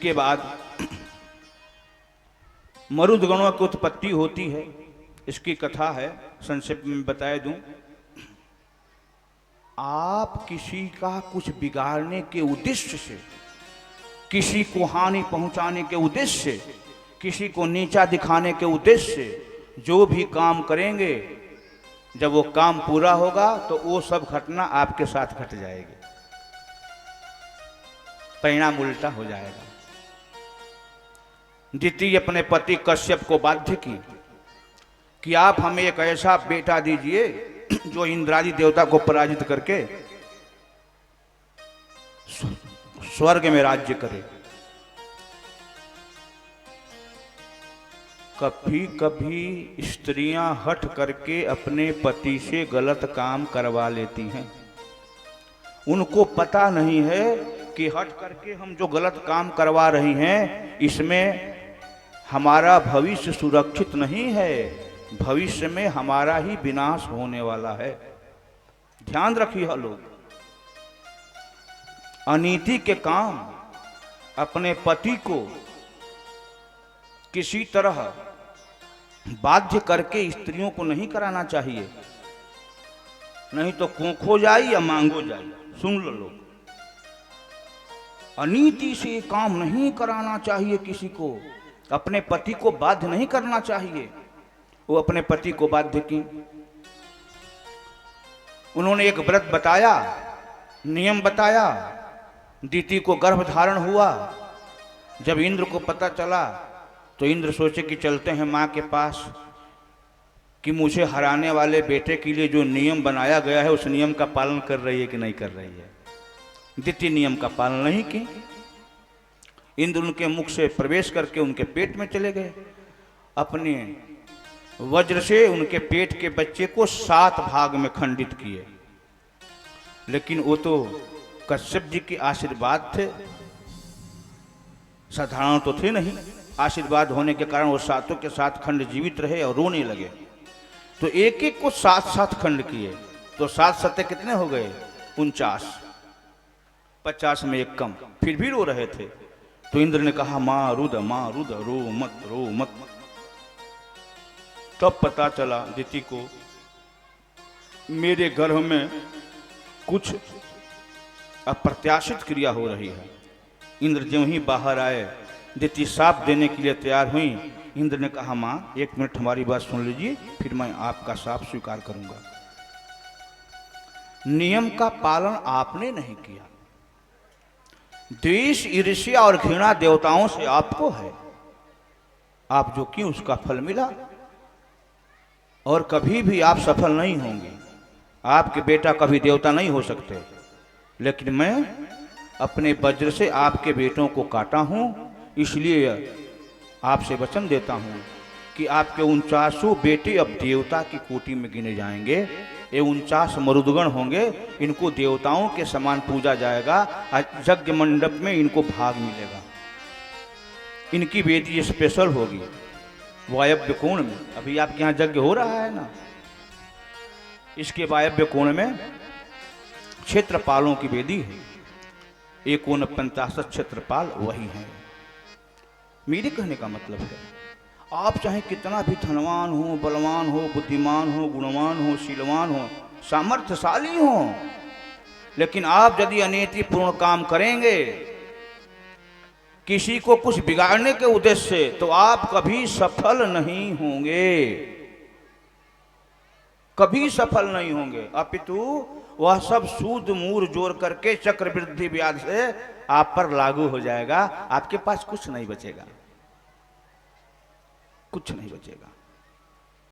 के बाद मरुदगणों की उत्पत्ति होती है। इसकी कथा है, संक्षेप में बता दूं। आप किसी का कुछ बिगाड़ने के उद्देश्य से, किसी को हानि पहुंचाने के उद्देश्य से, किसी को नीचा दिखाने के उद्देश्य से जो भी काम करेंगे, जब वो काम पूरा होगा तो वो सब घटना आपके साथ घट जाएगी, परिणाम उल्टा हो जाएगा। दिति अपने पति कश्यप को बाध्य की कि आप हमें एक ऐसा बेटा दीजिए जो इंद्रादि देवता को पराजित करके स्वर्ग में राज्य करे। कभी कभी स्त्रियां हट करके अपने पति से गलत काम करवा लेती हैं। उनको पता नहीं है कि हट करके हम जो गलत काम करवा रही हैं इसमें हमारा भविष्य सुरक्षित नहीं है, भविष्य में हमारा ही विनाश होने वाला है। ध्यान रखिए लोग, अनीति के काम अपने पति को किसी तरह बाध्य करके स्त्रियों को नहीं कराना चाहिए, नहीं तो कोंखो जाए या मांगो जाए। सुन लो लोग, अनीति से काम नहीं कराना चाहिए किसी को, अपने पति को बाध्य नहीं करना चाहिए। वो अपने पति को बाध्य की। उन्होंने एक व्रत बताया, नियम बताया। दिति को गर्भ धारण हुआ। जब इंद्र को पता चला तो इंद्र सोचे कि चलते हैं मां के पास, कि मुझे हराने वाले बेटे के लिए जो नियम बनाया गया है उस नियम का पालन कर रही है कि नहीं कर रही है। दिति नियम का पालन नहीं की। इंद्र उनके मुख से प्रवेश करके उनके पेट में चले गए। अपने वज्र से उनके पेट के बच्चे को 7 भाग में खंडित किए। लेकिन वो तो कश्यप जी के आशीर्वाद थे, साधारण तो थे नहीं। आशीर्वाद होने के कारण वो 7 के 7 खंड जीवित रहे और रोने लगे। तो एक एक को 7-7 खंड किए, तो 7 कितने हो गए? 49। 50 में एक कम, फिर भी रो रहे थे। तो इंद्र ने कहा मां रुद रो मत, रो मत। तब पता चला दिति को मेरे गर्भ में कुछ अप्रत्याशित क्रिया हो रही है। इंद्र ज्यों ही बाहर आए, दिति साप देने के लिए तैयार हुई। इंद्र ने कहा मां 1 मिनट हमारी बात सुन लीजिए, फिर मैं आपका साप स्वीकार करूंगा। नियम का पालन आपने नहीं किया। द्वेष, ईर्ष्या और घृणा देवताओं से आपको है। आप जो किए उसका फल मिला, और कभी भी आप सफल नहीं होंगे। आपके बेटा कभी देवता नहीं हो सकते। लेकिन मैं अपने वज्र से आपके बेटों को काटा हूं, इसलिए आपसे वचन देता हूं कि आपके 49 बेटे अब देवता की कोटि में गिने जाएंगे। ये 49 मरुदगण होंगे, इनको देवताओं के समान पूजा जाएगा। यज्ञ मंडप में इनको भाग मिलेगा। इनकी वेदी स्पेशल होगी वायव्य कोण में। अभी आपके यहाँ यज्ञ हो रहा है ना, इसके वायव्य कोण में क्षेत्रपालों की वेदी है। 149 क्षेत्रपाल वही हैं। मेरे कहने का मतलब है, आप चाहे कितना भी धनवान हो, बलवान हो, बुद्धिमान हो, गुणवान हो, शीलवान हो, सामर्थ्यशाली हो, लेकिन आप यदि अनीतिपूर्ण काम करेंगे, किसी को कुछ बिगाड़ने के उद्देश्य से, तो आप कभी सफल नहीं होंगे, कभी सफल नहीं होंगे। अपितु वह सब सूद मूर जोड़ करके चक्रवृद्धि ब्याज से आप पर लागू हो जाएगा। आपके पास कुछ नहीं बचेगा, कुछ नहीं बचेगा।